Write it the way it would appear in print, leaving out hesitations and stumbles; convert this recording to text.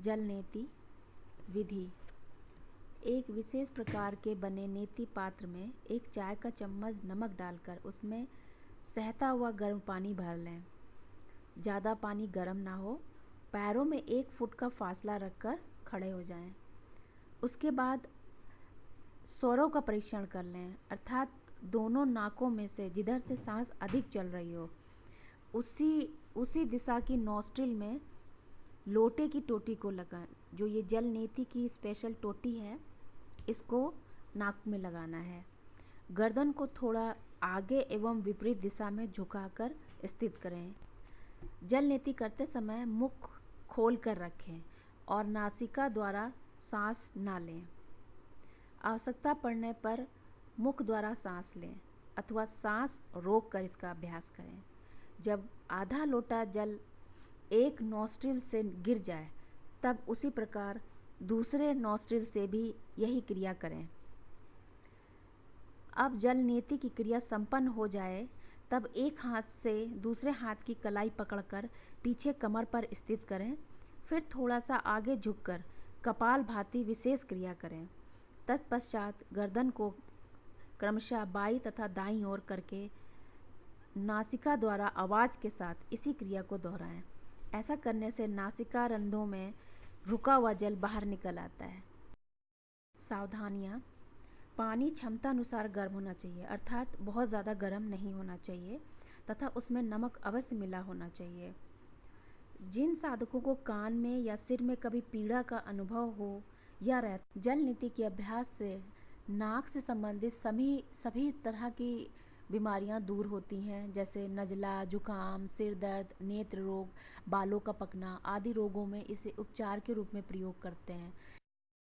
जल नेति विधि। एक विशेष प्रकार के बने नेति पात्र में एक चाय का चम्मच नमक डालकर उसमें सहता हुआ गर्म पानी भर लें। ज़्यादा पानी गर्म ना हो। पैरों में 1 फुट का फासला रखकर खड़े हो जाएं। उसके बाद स्वरों का परीक्षण कर लें, अर्थात दोनों नाकों में से जिधर से सांस अधिक चल रही हो उसी दिशा की नॉस्ट्रिल में लोटे की टोटी को लगाएं। जो ये जल नेति की स्पेशल टोटी है, इसको नाक में लगाना है। गर्दन को थोड़ा आगे एवं विपरीत दिशा में झुकाकर स्थित करें। जल नेति करते समय मुख खोल कर रखें और नासिका द्वारा सांस ना लें। आवश्यकता पड़ने पर मुख द्वारा सांस लें अथवा सांस रोककर इसका अभ्यास करें। जब आधा लोटा जल एक नॉस्ट्रिल से गिर जाए तब उसी प्रकार दूसरे नॉस्ट्रिल से भी यही क्रिया करें। अब जल नेति की क्रिया संपन्न हो जाए तब एक हाथ से दूसरे हाथ की कलाई पकड़कर पीछे कमर पर स्थित करें। फिर थोड़ा सा आगे झुककर कपाल भाती विशेष क्रिया करें। तत्पश्चात गर्दन को क्रमशः बाईं तथा दाईं ओर करके नासिका द्वारा आवाज़ के साथ इसी क्रिया को दोहराएं। ऐसा करने से नासिका रंध्रों में रुका हुआ जल बाहर निकल आता है। सावधानियाँ: पानी क्षमता अनुसार गर्म होना चाहिए, अर्थात बहुत ज़्यादा गर्म नहीं होना चाहिए तथा उसमें नमक अवश्य मिला होना चाहिए। जिन साधकों को कान में या सिर में कभी पीड़ा का अनुभव हो या जल नीति के अभ्यास से नाक से संबंधित सभी तरह की बीमारियां दूर होती हैं, जैसे नज़ला, जुकाम, सिर दर्द, नेत्र रोग, बालों का पकना आदि रोगों में इसे उपचार के रूप में प्रयोग करते हैं।